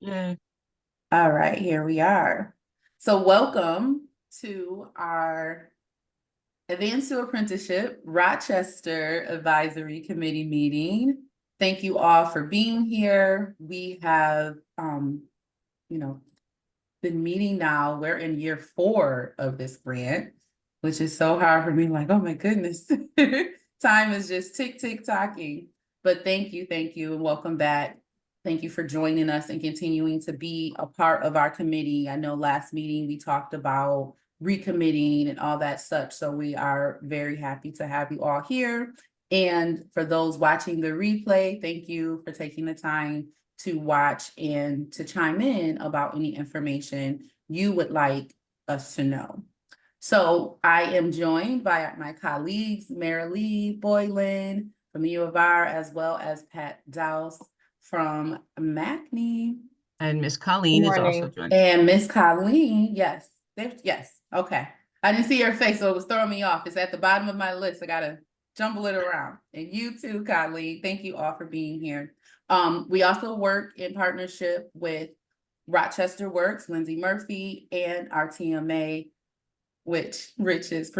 Yay. All right, here we are. So welcome to our Advanced to Apprenticeship Rochester Advisory Committee meeting. Thank you all for being here. We have, you know, been meeting now. We're in year 4 of this grant, which is so hard for me. Like, oh my goodness, time is just tick tocking. But thank you, and welcome back. Thank you for joining us and continuing to be a part of our committee. I know last meeting we talked about recommitting and all that such. So we are very happy to have you all here. And for those watching the replay, thank you for taking the time to watch and to chime in about any information you would like us to know. So I am joined by my colleagues, Marilee Boylan from U of R, as well as Pat Dowse from MACNY. And Miss Good Colleen is also morning. joining. And Miss Colleen, yes, yes, okay. I didn't see her face, so it was throwing me off. It's at the bottom of my list. I gotta jumble it around. And you too, Colleen. Thank you all for being here. We also work in partnership with Rochester Works, Lindsay Murphy, and our TMA, which Rich is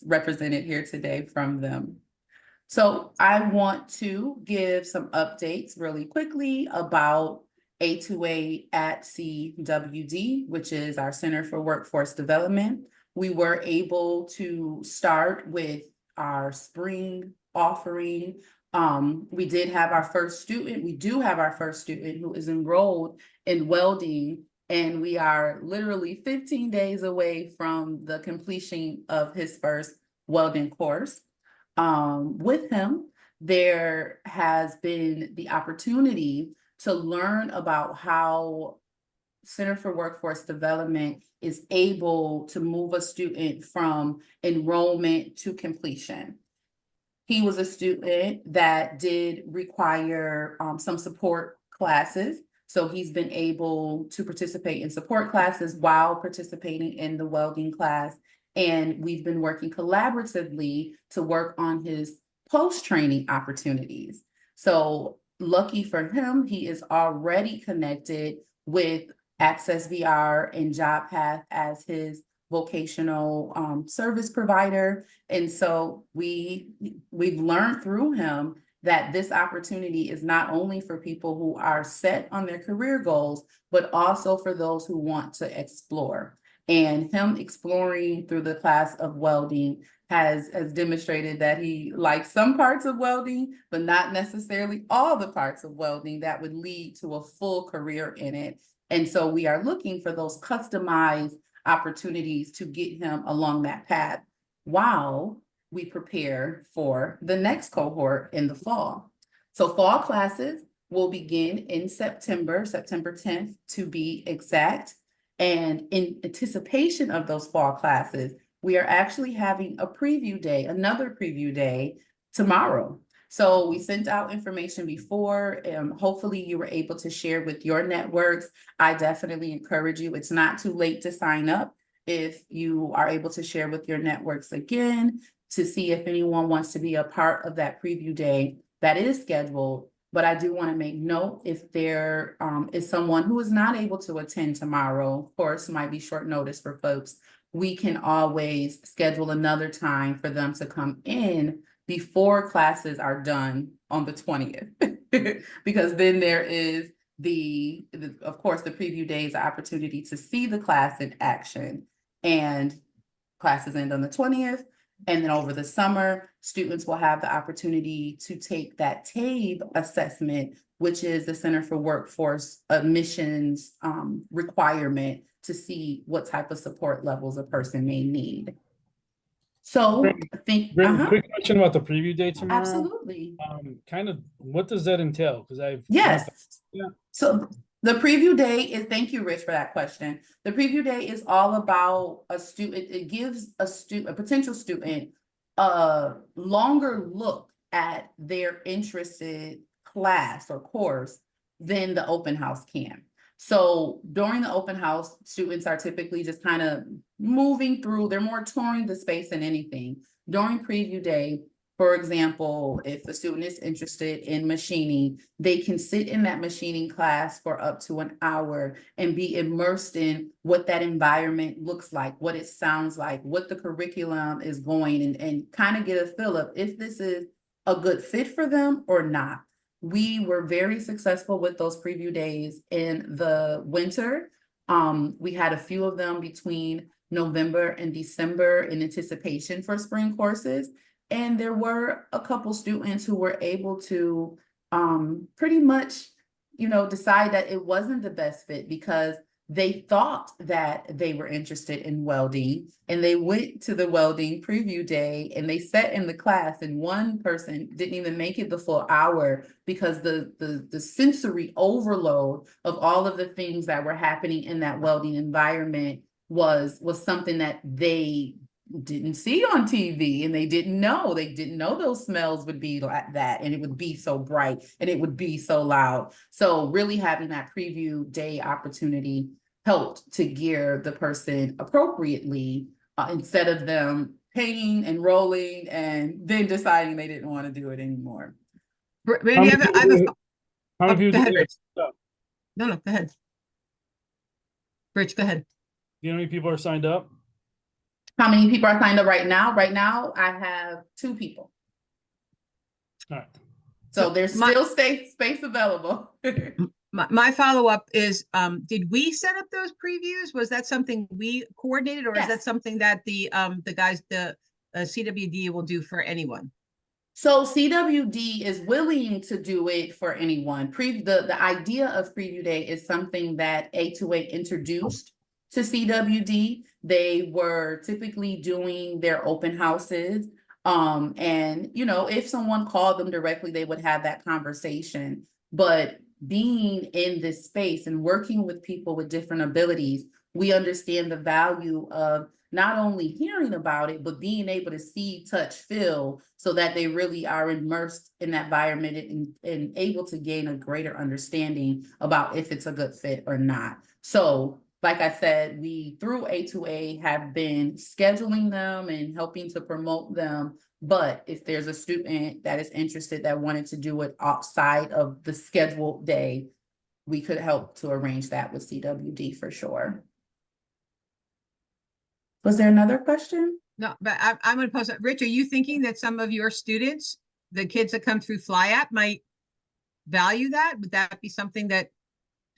represented here today from them. So I want to give some updates really quickly about A2A at CWD, which is our Center for Workforce Development. We were able to start with our spring offering. We did have our first student. We do have our first student who is enrolled in welding, and we are literally 15 days away from the completion of his first welding course. With him, there has been the opportunity to learn about how Center for Workforce Development is able to move a student from enrollment to completion. He was a student that did require some support classes. So he's been able to participate in support classes while participating in the welding class. And we've been working collaboratively to work on his post-training opportunities. So lucky for him, he is already connected with Access VR and JobPath as his vocational service provider. And so we've learned through him that this opportunity is not only for people who are set on their career goals, but also for those who want to explore. And him exploring through the class of welding has demonstrated that he likes some parts of welding, but not necessarily all the parts of welding that would lead to a full career in it. And so we are looking for those customized opportunities to get him along that path while we prepare for the next cohort in the fall. So fall classes will begin in September 10th to be exact. And in anticipation of those fall classes, we are actually having a preview day, another preview day tomorrow. So we sent out information before, and hopefully you were able to share with your networks. I definitely encourage you. It's not too late to sign up if you are able to share with your networks again to see if anyone wants to be a part of that preview day that is scheduled. But I do want to make note if there is someone who is not able to attend tomorrow, of course, might be short notice for folks, we can always schedule another time for them to come in before classes are done on the 20th. Because then there is of course, the preview day is an opportunity to see the class in action, and classes end on the 20th. And then over the summer, students will have the opportunity to take that TABE assessment, which is the Center for Workforce Admissions requirement to see what type of support levels a person may need. So I think, Quick question about the preview day tomorrow. Absolutely. Kind of, what does that entail? Because Yes. So the preview day is, thank you, Rich, for that question. The preview day is all about a student. It gives a potential student a longer look at their interested class or course than the open house can. So during the open house, students are typically just kind of moving through, they're more touring the space than anything. During preview day, For example, if a student is interested in machining, they can sit in that machining class for up to an hour and be immersed in what that environment looks like, what it sounds like, what the curriculum is going, and kind of get a feel of if this is a good fit for them or not. We were very successful with those preview days in the winter. We had a few of them between November and December in anticipation for spring courses. And there were a couple students who were able to pretty much, decide that it wasn't the best fit because they thought that they were interested in welding, and they went to the welding preview day and they sat in the class, and one person didn't even make it the full hour because the sensory overload of all of the things that were happening in that welding environment was something that they didn't see on TV, and they didn't know those smells would be like that, and it would be so bright and it would be so loud. So really having that preview day opportunity helped to gear the person appropriately, instead of them paying and rolling and then deciding they didn't want to do it anymore. Randy, I have a How many go people ahead, do Rich. that? No, go ahead. Rich, go ahead. Do you know how many people are signed up? How many people are signed up right now? Right now, I have 2 people. All right. So there's still space available. My follow-up is, did we set up those previews? Was that something we coordinated, or is that Yes. something that the guys, the CWD will do for anyone? So CWD is willing to do it for anyone. The idea of preview day is something that A2A introduced to CWD. They were typically doing their open houses. And if someone called them directly, they would have that conversation. But being in this space and working with people with different abilities, we understand the value of not only hearing about it, but being able to see, touch, feel, so that they really are immersed in that environment and able to gain a greater understanding about if it's a good fit or not. So, like I said, we through A2A have been scheduling them and helping to promote them. But if there's a student that is interested that wanted to do it outside of the scheduled day, we could help to arrange that with CWD for sure. Was there another question? No, but I'm going to pose it. Rich, are you thinking that some of your students, the kids that come through FlyApp, might value that? Would that be something that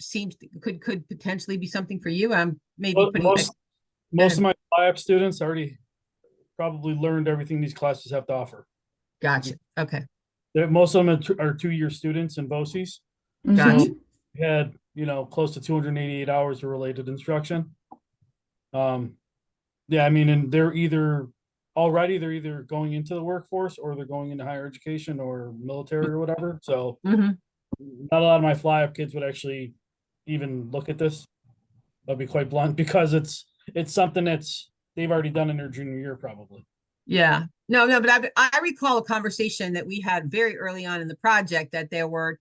seems could potentially be something for you? Maybe Well, putting most of my FlyApp students already probably learned everything these classes have to offer. Gotcha. Okay. Most of them are 2-year students in BOCES. Gotcha. So we had, close to 288 hours of related instruction. Yeah, I mean, and they're either going into the workforce, or they're going into higher education or military or whatever. So Mhm. not a lot of my FlyApp kids would actually even look at this. I'll be quite blunt, because it's something that's they've already done in their junior year probably. Yeah. No, but I recall a conversation that we had very early on in the project, that there were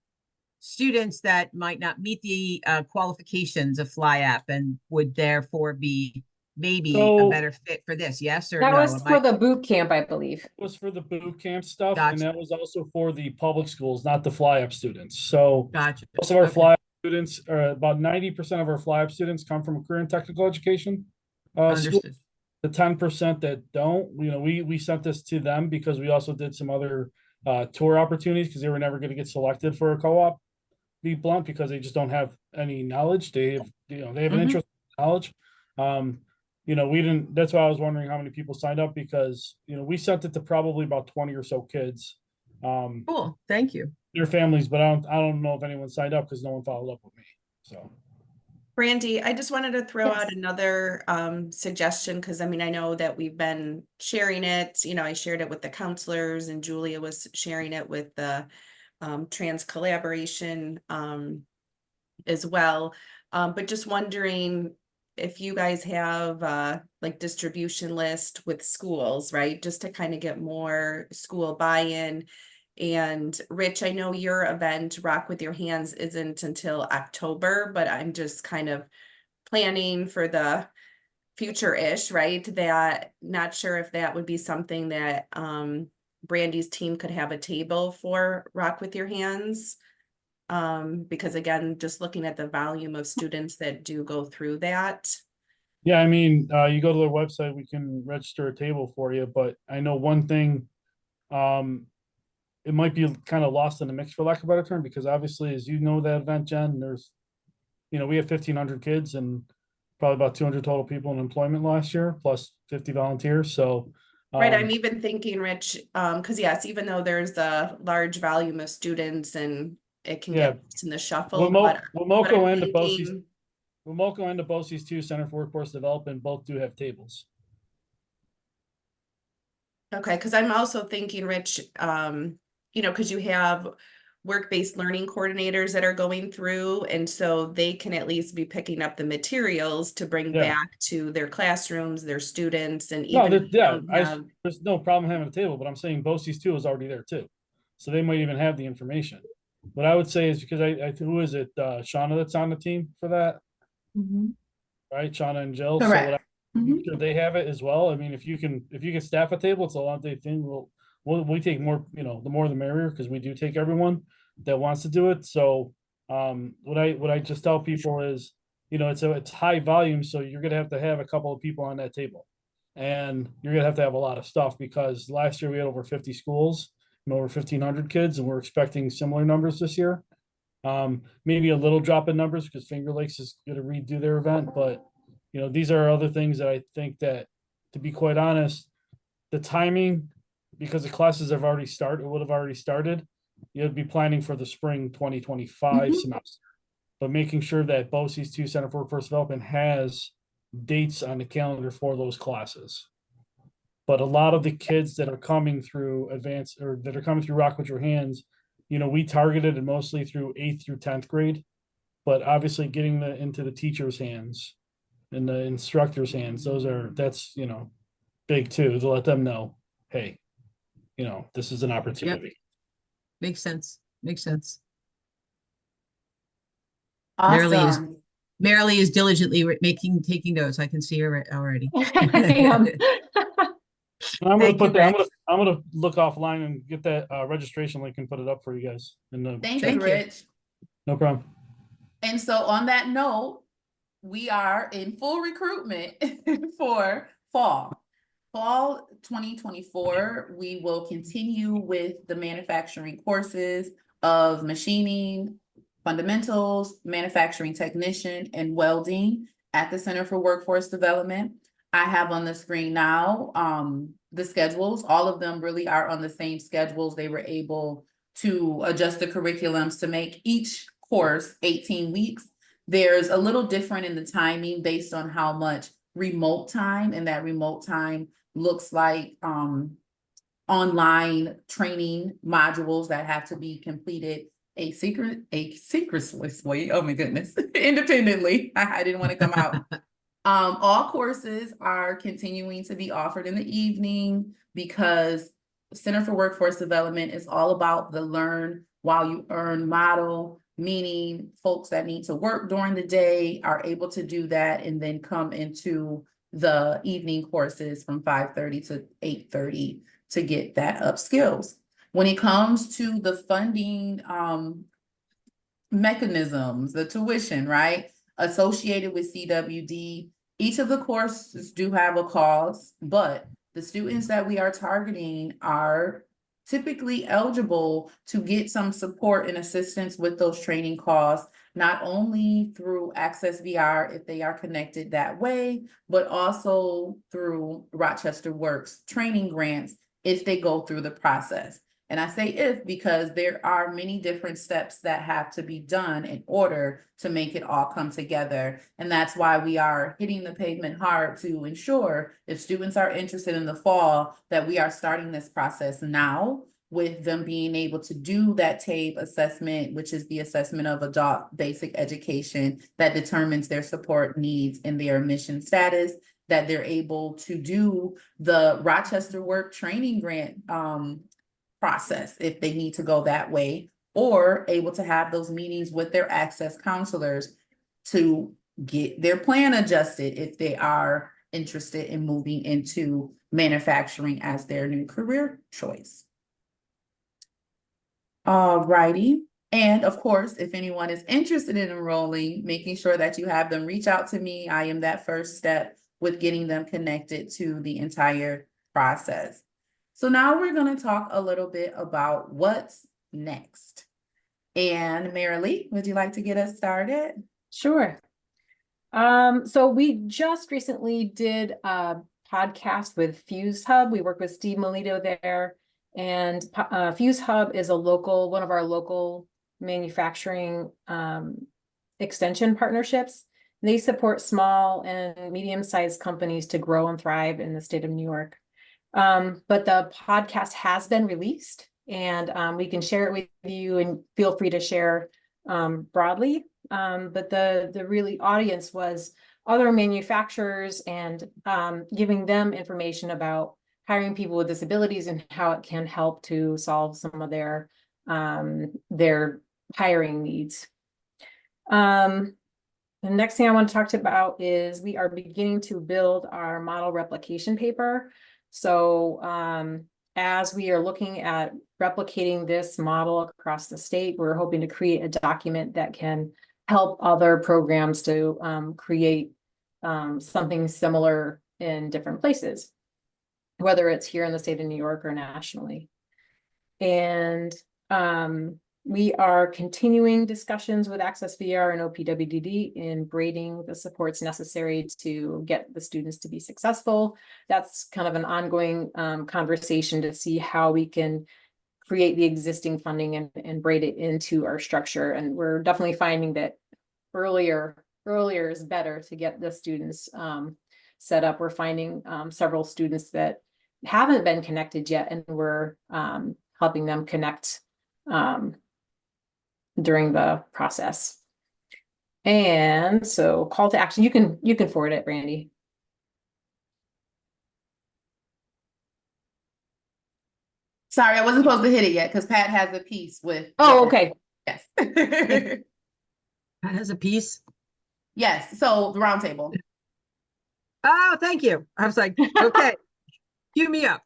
students that might not meet the qualifications of FlyApp and would therefore be maybe a better fit for this. Yes or That no? was for the boot camp, I believe. It was for the boot camp stuff, Gotcha. and that was also for the public schools, not the FlyApp students. So Gotcha. most of our Okay. FlyApp students, about 90% of our FlyApp students, come from a career and technical education school. Understood. The 10% that don't, we sent this to them because we also did some other tour opportunities, because they were never going to get selected for a co-op. Be blunt, because they just don't have any knowledge. They have, they have an Mhm. interest in knowledge. We didn't. That's why I was wondering how many people signed up, because we sent it to probably about 20 or so kids. Cool. Thank you. Their families, but I don't know if anyone signed up, because no one followed up with me. So. Brandy, I just wanted to throw out Yes. another suggestion, because I know that we've been sharing it. I shared it with the counselors, and Julia was sharing it with the trans collaboration as well. But just wondering if you guys have like distribution list with schools, right? Just to kind of get more school buy-in. And Rich, I know your event, Rock with Your Hands, isn't until October, but I'm just kind of planning for the future-ish, right? That not sure if that would be something that Brandy's team could have a table for Rock with Your Hands. Because again, just looking at the volume of students that do go through that. Yeah, I mean, you go to their website, we can register a table for you, but I know one thing, it might be kind of lost in the mix, for lack of a better term, because obviously, as you know, that event, Jen, there's, we have 1,500 kids and probably about 200 total people in employment last year, plus 50 volunteers. So, Right, I'm even thinking, Rich, because yes, even though there's a large volume of students and it can yeah, get lost in the shuffle, but Womoco I'm and the BOCES, thinking, Womoco and the BOCES too, Center for Workforce Development, both do have tables. okay, because I'm also thinking, Rich, because you have work-based learning coordinators that are going through, and so they can at least be picking up the materials to bring Yeah. back to their classrooms, their students, and No, even if you don't have, there's no problem having a table, but I'm saying BOCES too is already there too. So they might even have the information. What I would say is, because who is it, Shauna that's on the team for that, right? Shauna and Jill. So Correct. Mhm. sure they have it as well. I mean, if you can staff a table, it's a long day thing. We take more, the more the merrier, because we do take everyone that wants to do it. So what I just tell people is, it's high volume, so you're gonna have to have a couple of people on that table. And you're gonna have a lot of stuff, because last year we had over 50 schools and over 1,500 kids, and we're expecting similar numbers this year. Maybe a little drop in numbers because Finger Lakes is going to redo their event, but these are other things that I think that, to be quite honest, the timing, because the classes would have already started. You'd be planning for the spring 2025 Mhm. semester, but making sure that BOCES 2 Center for Workforce Development has dates on the calendar for those classes. But a lot of the kids that are coming through advanced, or that are coming through Rock with Your Hands, we targeted it mostly through 8th through 10th grade, but obviously getting into the teachers' hands and the instructors' hands, that's big too, to let them know, hey, this is an opportunity. Makes sense. Makes sense. Awesome. Marilee is diligently taking notes. I can see her already. I am. I'm gonna Thank you, put that. Rich. I'm gonna look offline and get that registration link and put it up for you guys in the Thank chat. you, Thank you. Rich. No problem. And so on that note, we are in full recruitment for fall. Fall 2024, we will continue with the manufacturing courses of machining, fundamentals, manufacturing technician, and welding at the Center for Workforce Development. I have on the screen now the schedules. All of them really are on the same schedules. They were able to adjust the curriculums to make each course 18 weeks. There's a little different in the timing based on how much remote time, and that remote time looks like online training modules that have to be completed asynchronously. Oh my goodness, independently. I didn't want to come out. All courses are continuing to be offered in the evening, because Center for Workforce Development is all about the learn while you earn model, meaning folks that need to work during the day are able to do that and then come into the evening courses from 5:30 to 8:30 to get that up skills. When it comes to the funding mechanisms, the tuition, right, associated with CWD, each of the courses do have a cost, but the students that we are targeting are typically eligible to get some support and assistance with those training costs, not only through Access VR if they are connected that way, but also through Rochester Works training grants if they go through the process. And I say if because there are many different steps that have to be done in order to make it all come together. And that's why we are hitting the pavement hard to ensure if students are interested in the fall that we are starting this process now, with them being able to do that TABE assessment, which is the assessment of adult basic education that determines their support needs and their admission status, that they're able to do the Rochester Work Training Grant process if they need to go that way, or able to have those meetings with their access counselors to get their plan adjusted if they are interested in moving into manufacturing as their new career choice. All righty. And of course, if anyone is interested in enrolling, making sure that you have them reach out to me. I am that first step with getting them connected to the entire process. So now we're going to talk a little bit about what's next. And Marilee, would you like to get us started? Sure. So we just recently did a podcast with Fuse Hub. We work with Steve Melito there. And Fuse Hub is one of our local manufacturing extension partnerships. They support small and medium-sized companies to grow and thrive in the state of New York. But the podcast has been released, and we can share it with you, and feel free to share broadly. But the really audience was other manufacturers, and giving them information about hiring people with disabilities and how it can help to solve some of their hiring needs. The next thing I want to talk about is we are beginning to build our model replication paper. So as we are looking at replicating this model across the state, we're hoping to create a document that can help other programs to create something similar in different places, whether it's here in the state of New York or nationally. And we are continuing discussions with Access VR and OPWDD in braiding the supports necessary to get the students to be successful. That's kind of an ongoing conversation to see how we can create the existing funding and braid it into our structure. And we're definitely finding that earlier is better to get the students set up. We're finding several students that haven't been connected yet, and we're helping them connect during the process. And so call to action, you can forward it, Brandy. Sorry, I wasn't supposed to hit it yet because Pat has a piece with. Oh, okay. Yes. That has a piece. Yes, so the roundtable. Oh, thank you. I was like, okay. Cue me up.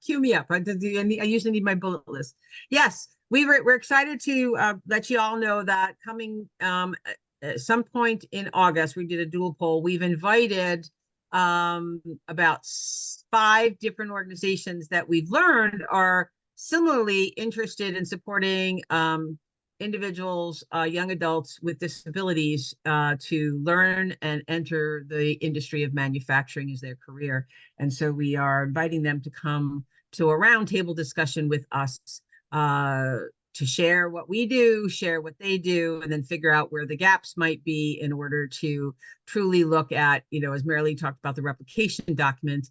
I usually need my bullet list. Yes, we're excited to let you all know that coming at some point in August, we did a dual poll. We've invited about 5 different organizations that we've learned are similarly interested in supporting individuals, young adults with disabilities to learn and enter the industry of manufacturing as their career. And so we are inviting them to come to a roundtable discussion with us to share what we do, share what they do, and then figure out where the gaps might be in order to truly look at, as Marilee talked about the replication document,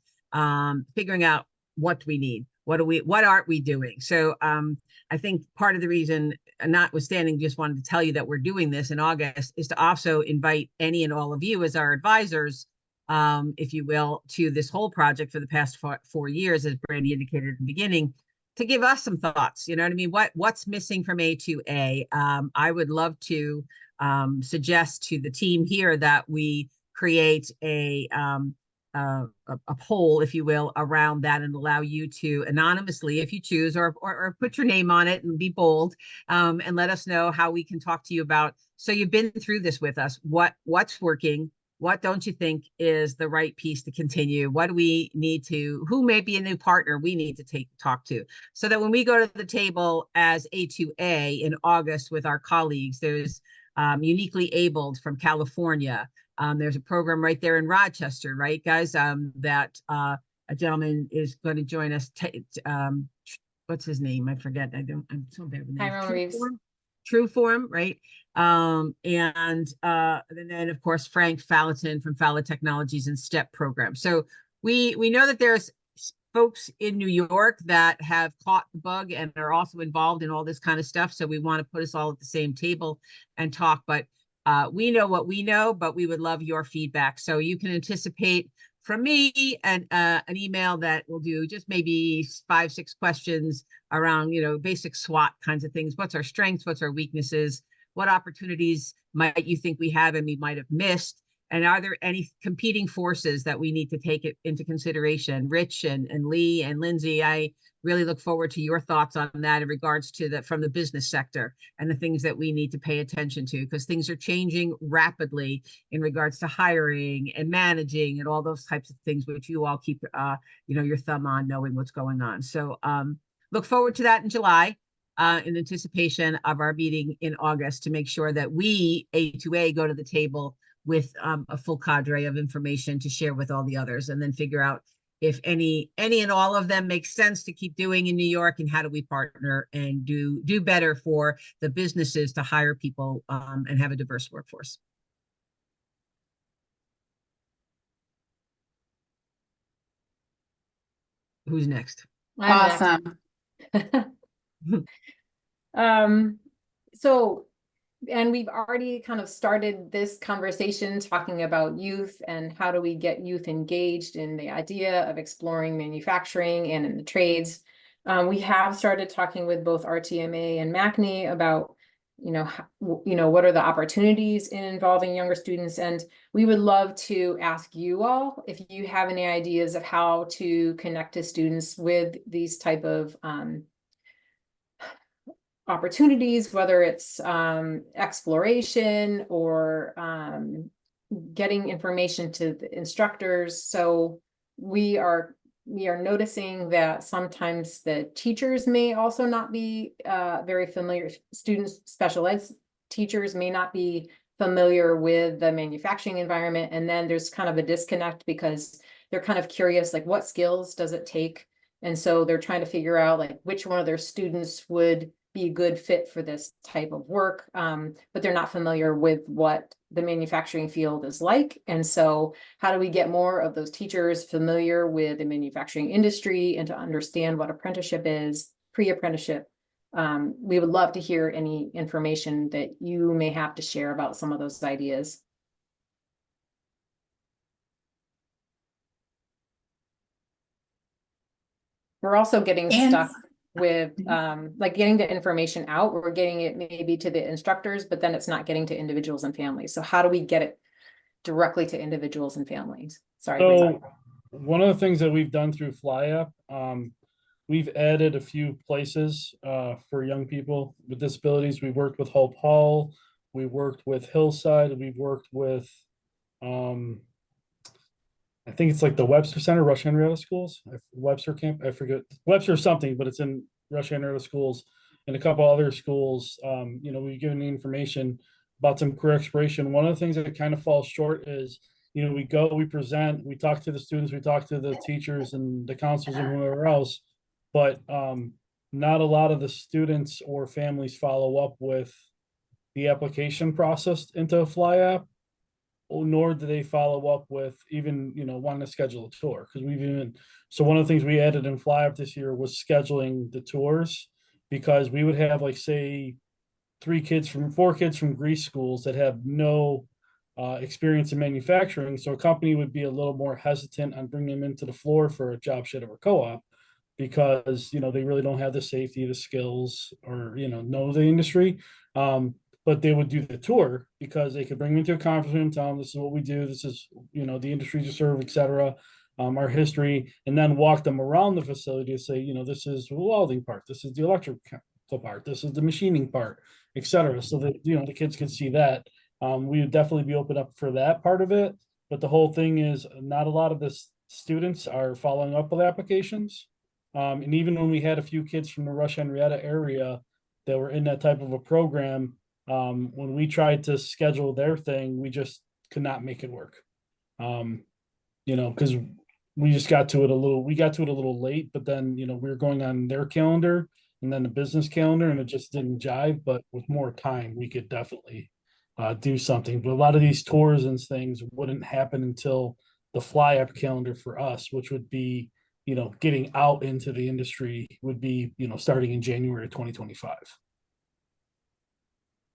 figuring out what do we need, what aren't we doing? So I think part of the reason, notwithstanding, just wanted to tell you that we're doing this in August, is to also invite any and all of you as our advisors, if you will, to this whole project for the past 4 years, as Brandy indicated at the beginning, to give us some thoughts. You know what I mean? What's missing from A2A? I would love to suggest to the team here that we create a poll, if you will, around that, and allow you to anonymously, if you choose, or put your name on it and be bold, and let us know how we can talk to you about. So you've been through this with us. What's working? What don't you think is the right piece to continue? What do we need to? Who may be a new partner we need to talk to, so that when we go to the table as A2A in August with our colleagues, there's Uniquely Abled from California. There's a program right there in Rochester, right, guys? That a gentleman is going to join us. What's his name? I forget. I'm so bad with names. True Form, right? And then of course Frank Fallaton from Falla Technologies and STEP program. So we know that there's folks in New York that have caught the bug and are also involved in all this kind of stuff. So we want to put us all at the same table and talk. But we know what we know, but we would love your feedback. So you can anticipate from me an email that will do just maybe 5-6 questions around, basic SWOT kinds of things. What's our strengths? What's our weaknesses? What opportunities might you think we have and we might have missed? And are there any competing forces that we need to take it into consideration? Rich and Lee and Lindsay, I really look forward to your thoughts on that in regards to the from the business sector and the things that we need to pay attention to, because things are changing rapidly in regards to hiring and managing and all those types of things, which you all keep your thumb on, knowing what's going on. So look forward to that in July. In anticipation of our meeting in August, to make sure that we, A2A, go to the table with a full cadre of information to share with all the others, and then figure out if any and all of them make sense to keep doing in New York, and how do we partner and do better for the businesses to hire people and have a diverse workforce. Who's next? Awesome. So, and we've already kind of started this conversation talking about youth and how do we get youth engaged in the idea of exploring manufacturing and in the trades. We have started talking with both RTMA and MACNY about, what are the opportunities in involving younger students, and we would love to ask you all if you have any ideas of how to connect to students with these type of opportunities, whether it's exploration or getting information to the instructors. So we are noticing that sometimes the teachers may also not be very familiar. Students, special ed teachers may not be familiar with the manufacturing environment, and then there's kind of a disconnect because they're kind of curious, like, what skills does it take? And so they're trying to figure out like which one of their students would be a good fit for this type of work, but they're not familiar with what the manufacturing field is like. And so how do we get more of those teachers familiar with the manufacturing industry and to understand what apprenticeship is, pre-apprenticeship? We would love to hear any information that you may have to share about some of those ideas. We're also getting stuck with like getting the information out. We're getting it maybe to the instructors, but then it's not getting to individuals and families. So how do we get it directly to individuals and families? Sorry. So one of the things that we've done through FlyUp, we've added a few places for young people with disabilities. We worked with Hope Hall, we worked with Hillside, we've worked with I think it's like the Webster Center, Rush Henrietta Schools, Webster Camp, I forget, Webster something, but it's in Rush Henrietta Schools and a couple other schools. We've given the information about some career exploration. One of the things that kind of falls short is, we go, we present, we talk to the students, we talk to the teachers and the counselors and whoever else, but not a lot of the students or families follow up with the application process into a FlyUp, nor do they follow up with even, wanting to schedule a tour. Because so one of the things we added in FlyUp this year was scheduling the tours, because we would have like, say, 4 kids from Greece schools that have no experience in manufacturing. So a company would be a little more hesitant on bringing them into the floor for a job shed or co-op, because, they really don't have the safety, the skills, or, know the industry. But they would do the tour because they could bring them into a conference room, tell them this is what we do, this is, the industry you serve, etc., our history, and then walk them around the facility to say, this is the welding part, this is the electrical part, this is the machining part, etc. So that, the kids can see that. We would definitely be open up for that part of it. But the whole thing is, not a lot of the students are following up with applications. And even when we had a few kids from the Rush Henrietta area that were in that type of a program, when we tried to schedule their thing, we just could not make it work. Because we got to it a little late, but then, we were going on their calendar and then the business calendar, and it just didn't jive. But with more time, we could definitely do something. But a lot of these tours and things wouldn't happen until the FlyUp calendar for us, which would be, getting out into the industry, would be, starting in January 2025.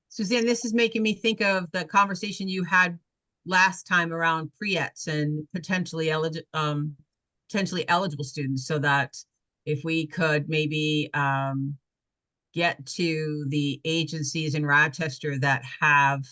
Suzanne, this is making me think of the conversation you had last time around pre-ets and potentially eligible students, so that if we could maybe get to the agencies in Rochester that have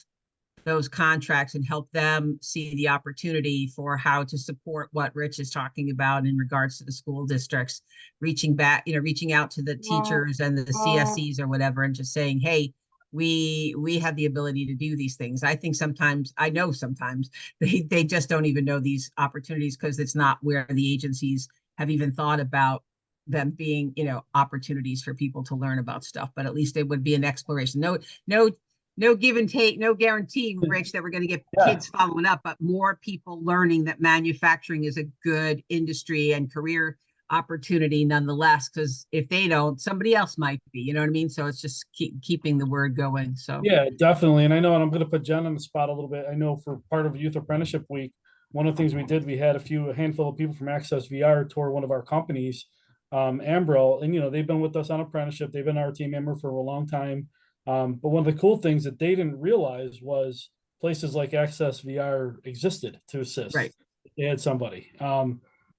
those contracts and help them see the opportunity for how to support what Rich is talking about in regards to the school districts, reaching back, reaching out to the teachers and the CSEs or whatever, and just saying, hey, we have the ability to do these things. I think sometimes, I know sometimes they just don't even know these opportunities because it's not where the agencies have even thought about them being, opportunities for people to learn about stuff, but at least it would be an exploration. No give and take, no guarantee, Rich, that we're going to get kids following up, but more people learning that manufacturing is a good industry and career opportunity nonetheless, because if they don't, somebody else might be, you know what I mean? So it's just keeping the word going. So Yeah, definitely. And I know, and I'm going to put Jen on the spot a little bit. I know for part of Youth Apprenticeship Week, one of the things we did, we had a handful of people from Access VR tour one of our companies, Ambrel, and they've been with us on apprenticeship. They've been our team member for a long time. But one of the cool things that they didn't realize was places like Access VR existed to assist. Right. They had somebody.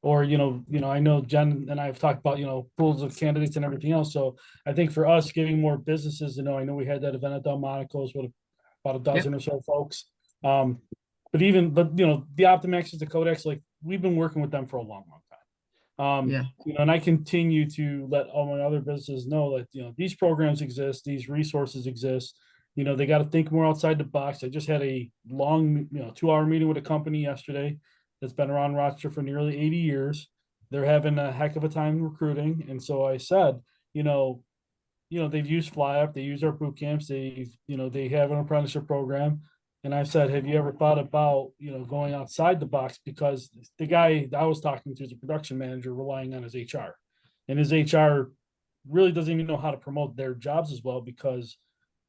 Or I know Jen and I have talked about pools of candidates and everything else. So I think for us, getting more businesses to know. I know we had that event at Delmonico's with about a dozen or so folks. But the Optimaxes, the Kodaks, like we've been working with them for a long time. And I continue to let all my other businesses know that these programs exist, these resources exist. They got to think more outside the box. I just had a long 2-hour meeting with a company yesterday that's been around Rochester for nearly 80 years. They're having a heck of a time recruiting. And so I said, they've used FlyUp, they use our boot camps, they have an apprenticeship program. And I said, have you ever thought about, going outside the box? Because the guy I was talking to is a production manager relying on his HR. And his HR really doesn't even know how to promote their jobs as well, because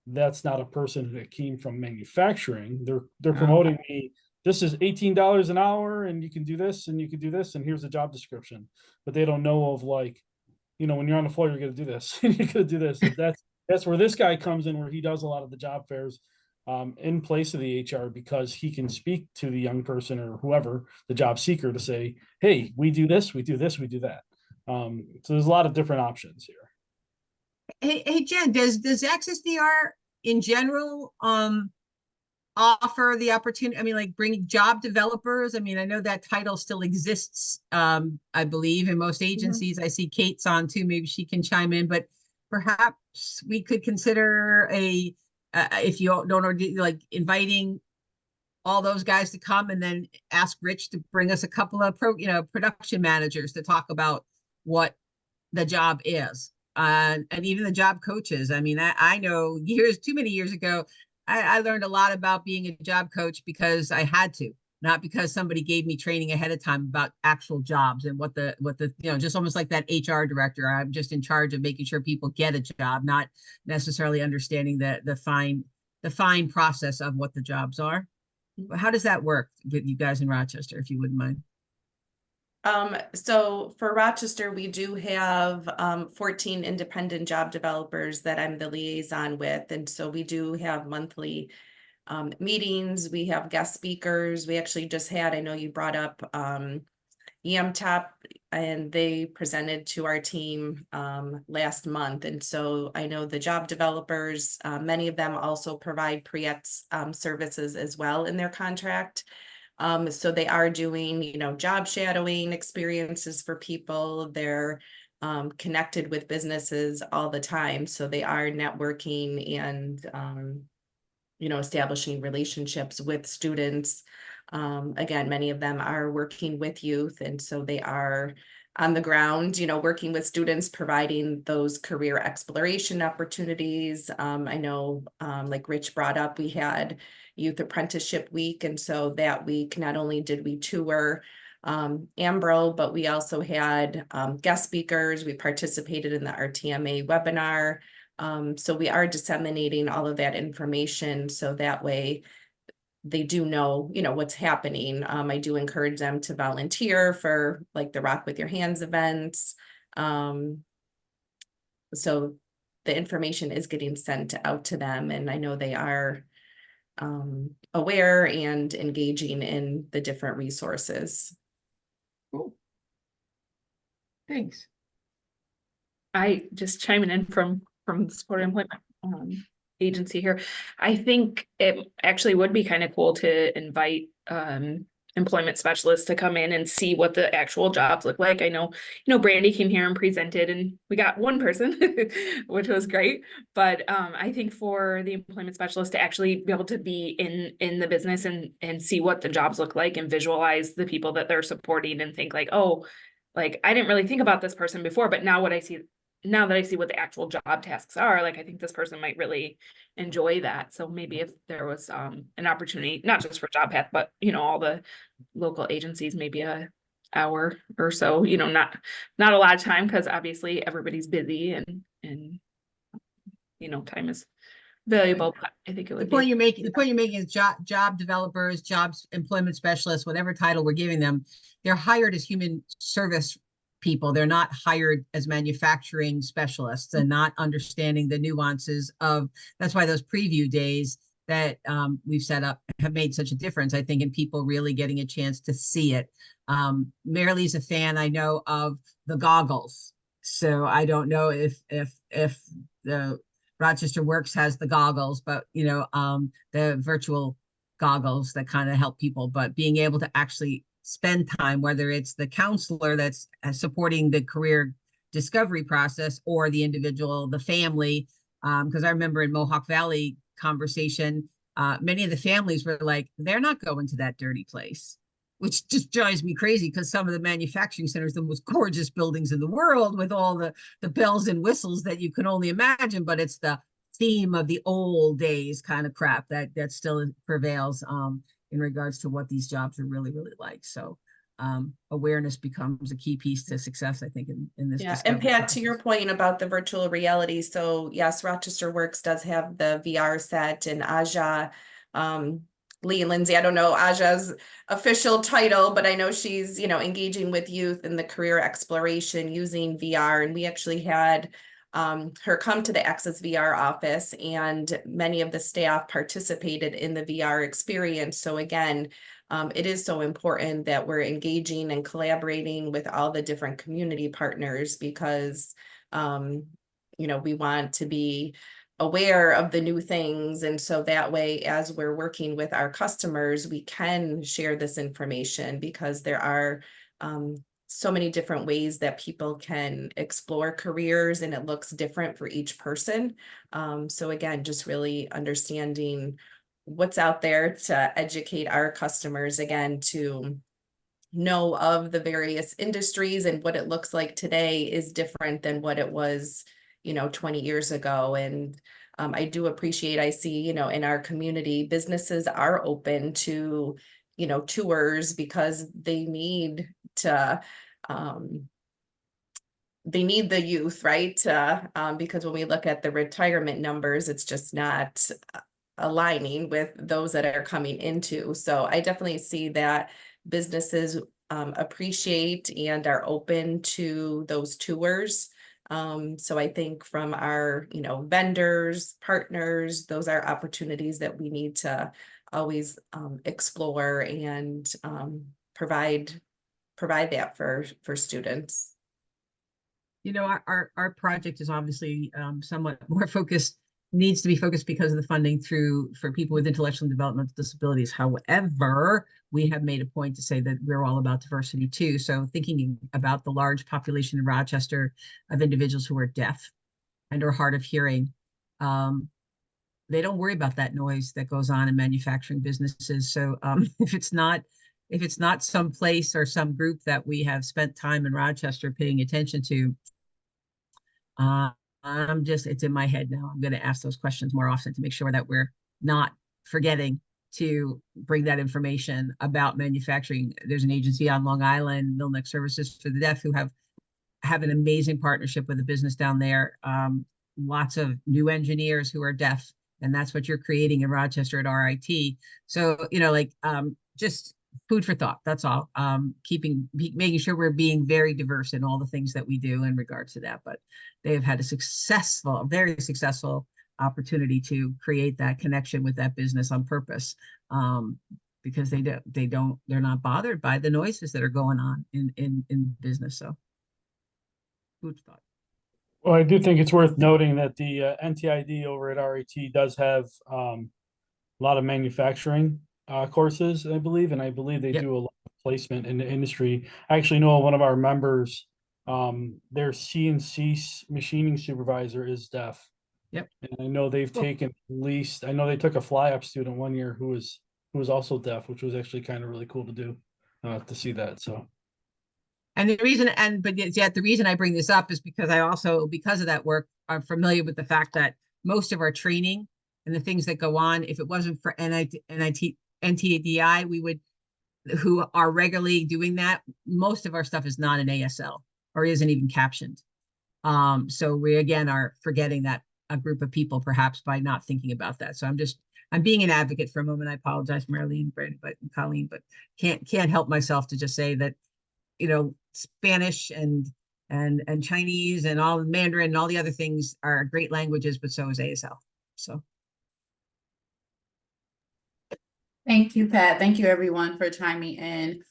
that's not a person that came from manufacturing. They're promoting me. This is $18 an hour and you can do this and you can do this. And here's the job description. But they don't know of when you're on the floor, you're going to do this. You're going to do this. And that's where this guy comes in, where he does a lot of the job fairs in place of the HR, because he can speak to the young person or whoever, the job seeker, to say, hey, we do this, we do this, we do that. So there's a lot of different options here. Hey Jen, does Access VR in general offer the opportunity? I mean, like bring job developers. I mean, I know that title still exists, I believe, in most agencies. I see Kate's on too. Maybe she can chime in, but perhaps we could consider if you don't know, like inviting all those guys to come and then ask Rich to bring us a couple of production managers to talk about what the job is. And even the job coaches. I mean, I know too many years ago, I learned a lot about being a job coach because I had to, not because somebody gave me training ahead of time about actual jobs and what the just almost like that HR director. I'm just in charge of making sure people get a job, not necessarily understanding the fine process of what the jobs are. How does that work with you guys in Rochester, if you wouldn't mind? So for Rochester, we do have 14 independent job developers that I'm the liaison with. And so we do have monthly meetings. We have guest speakers. We actually just had, I know you brought up YAMTOP, and they presented to our team last month. And so I know the job developers, many of them also provide pre-ETS services as well in their contract. So they are doing, job shadowing experiences for people. They're connected with businesses all the time. So they are networking and, establishing relationships with students. Again, many of them are working with youth. And so they are on the ground, working with students, providing those career exploration opportunities. I know, like Rich brought up, we had Youth Apprenticeship Week. And so that week, not only did we tour Ambro, but we also had guest speakers. We participated in the RTMA webinar. So we are disseminating all of that information so that way they do know, what's happening. I do encourage them to volunteer for like the Rock with Your Hands events. So the information is getting sent out to them, and I know they are aware and engaging in the different resources. Cool. Thanks. I just chiming in from the support employment agency here. I think it actually would be kind of cool to invite employment specialists to come in and see what the actual jobs look like. I know, Brandy came here and presented and we got one person, which was great. But I think for the employment specialist to actually be able to be in the business and see what the jobs look like and visualize the people that they're supporting and think like, oh, like I didn't really think about this person before, but now that I see what the actual job tasks are, like I think this person might really enjoy that. So maybe if there was an opportunity, not just for Job Path, but all the local agencies, maybe a hour or so, not a lot of time, because obviously everybody's busy and time is valuable, but I think it The would point be. you're making is job developers, jobs, employment specialists, whatever title we're giving them, they're hired as human service people. They're not hired as manufacturing specialists and not understanding the nuances of, that's why those preview days that we've set up have made such a difference, I think, in people really getting a chance to see it. Marilee's a fan, I know, of the goggles. So I don't know if the Rochester Works has the goggles, but the virtual goggles that kind of help people, but being able to actually spend time, whether it's the counselor that's supporting the career discovery process or the individual, the family. Because I remember in Mohawk Valley conversation, many of the families were like, they're not going to that dirty place, which just drives me crazy because some of the manufacturing centers, the most gorgeous buildings in the world with all the bells and whistles that you can only imagine, but it's the theme of the old days kind of crap that still prevails in regards to what these jobs are really, really like. So awareness becomes a key piece to success, I think, in this. Yeah, and Pat, to your point about the virtual reality, so yes, Rochester Works does have the VR set, and Aja, Lee and Lindsay, I don't know Aja's official title, but I know she's, engaging with youth in the career exploration using VR. And we actually had her come to the Access VR office, and many of the staff participated in the VR experience. So again, it is so important that we're engaging and collaborating with all the different community partners because, we want to be aware of the new things. And so that way, as we're working with our customers, we can share this information because there are so many different ways that people can explore careers, and it looks different for each person. So again, just really understanding what's out there to educate our customers, again, to know of the various industries, and what it looks like today is different than what it was 20 years ago. And I do appreciate, I see, in our community, businesses are open to, tours because they need to, they need the youth, right? Because when we look at the retirement numbers, it's just not aligning with those that are coming into. So I definitely see that businesses appreciate and are open to those tours. So I think from our, vendors, partners, those are opportunities that we need to always explore and provide that for students. Our project is obviously somewhat more focused, needs to be focused because of the funding for people with intellectual and developmental disabilities. However, we have made a point to say that we're all about diversity too. So thinking about the large population in Rochester of individuals who are deaf and are hard of hearing, they don't worry about that noise that goes on in manufacturing businesses. So if it's not some place or some group that we have spent time in Rochester paying attention to, it's in my head now. I'm going to ask those questions more often to make sure that we're not forgetting to bring that information about manufacturing. There's an agency on Long Island, Milneck Services for the Deaf, who have an amazing partnership with a business down there. Lots of new engineers who are deaf, and that's what you're creating in Rochester at RIT. So, just food for thought. That's all. Making sure we're being very diverse in all the things that we do in regards to that. But they have had a very successful opportunity to create that connection with that business on purpose, because they're not bothered by the noises that are going on in business. So food for thought. Well, I do think it's worth noting that the NTID over at RIT does have a lot of manufacturing courses, I believe, and I believe they Yep. do a lot of placement in the industry. I actually know one of our members, their CNC machining supervisor is deaf. Yep. And I know they've Cool. taken at least, I know they took a fly-up student one year who was also deaf, which was actually kind of really cool to do, to see that. So And the reason, but yet the reason I bring this up is because I also, because of that work, I'm familiar with the fact that most of our training and the things that go on, if it wasn't for NTDI, we would, who are regularly doing that, most of our stuff is not in ASL or isn't even captioned. So we again are forgetting that a group of people perhaps by not thinking about that. So I'm being an advocate for a moment. I apologize, Marlene, Brandon, but Colleen, but can't help myself to just say that, you know, Spanish and Chinese and all Mandarin and all the other things are great languages, but so is ASL. So Thank you, Pat. Thank you, everyone, for chiming in.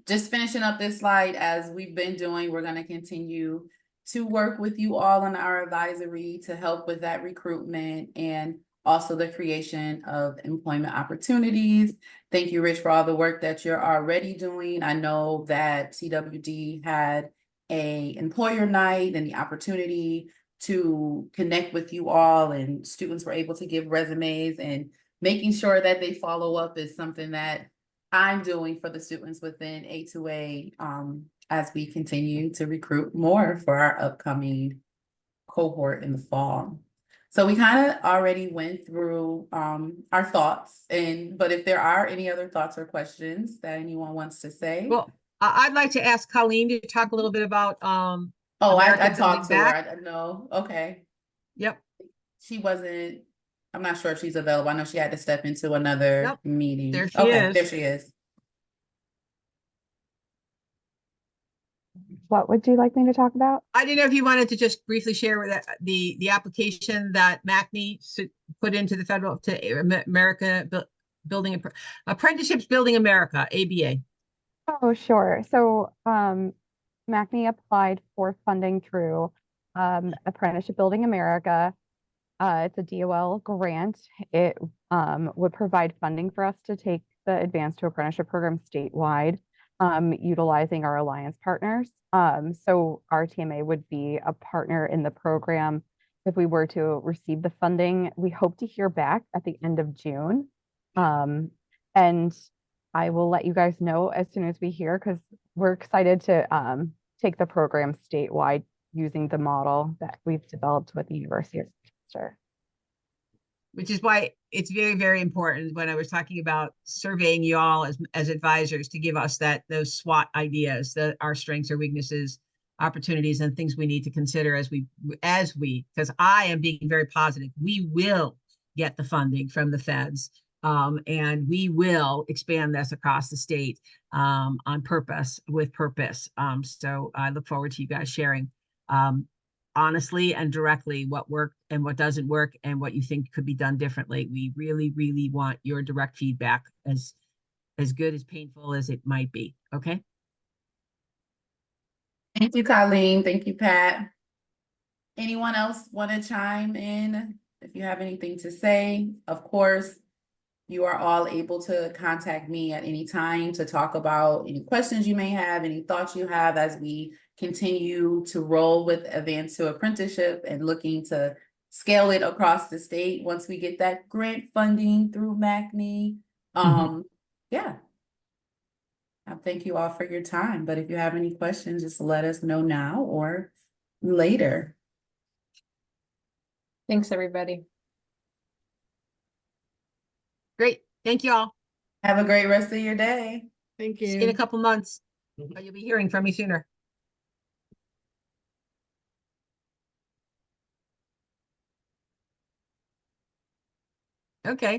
Just finishing up this slide, as we've been doing, we're going to continue to work with you all on our advisory to help with that recruitment and also the creation of employment opportunities. Thank you, Rich, for all the work that you're already doing. I know that CWD had a employer night and the opportunity to connect with you all, and students were able to give resumes, and making sure that they follow up is something that I'm doing for the students within A2A as we continue to recruit more for our upcoming cohort in the fall. So we kind of already went through our thoughts, but if there are any other thoughts or questions that anyone wants to say. well, I'd like to ask Colleen to talk a little bit about I America Building talked to Back. her. No, okay. Yep. She wasn't, I'm not sure if she's available. I know she had to step into another Nope. meeting. There she Okay, is. there she is. What would you like me to talk about? I didn't know if you wanted to just briefly share with the application that MACNY put into the federal to America Building Apprenticeships Building America, ABA. Oh, sure. So MACNY applied for funding through Apprenticeship Building America. It's a DOL grant. It would provide funding for us to take the Advanced to Apprenticeship program statewide, utilizing our alliance partners. So our TMA would be a partner in the program if we were to receive the funding. We hope to hear back at the end of June. And I will let you guys know as soon as we hear, because we're excited to take the program statewide using the model that we've developed with the University of Rochester. Which is why it's very, very important when I was talking about surveying you all as advisors to give us those SWOT ideas, our strengths or weaknesses, opportunities, and things we need to consider as we, because I am being very positive. We will get the funding from the feds, and we will expand this across the state on purpose, with purpose. So I look forward to you guys sharing honestly and directly what worked and what doesn't work and what you think could be done differently. We really, really want your direct feedback, as good as painful as it might be. Okay. Thank you, Colleen. Thank you, Pat. Anyone else want to chime in? If you have anything to say, of course, you are all able to contact me at any time to talk about any questions you may have, any thoughts you have as we continue to roll with Advanced to Apprenticeship and looking to scale it across the state once we get that grant funding through MACNY. Yeah. I thank you all for your time, but if you have any questions, just let us know now or later. Thanks, everybody. Great. Thank you all. Have a great rest of your day. Thank See you in a you. couple months. But you'll be hearing from me sooner. Okay.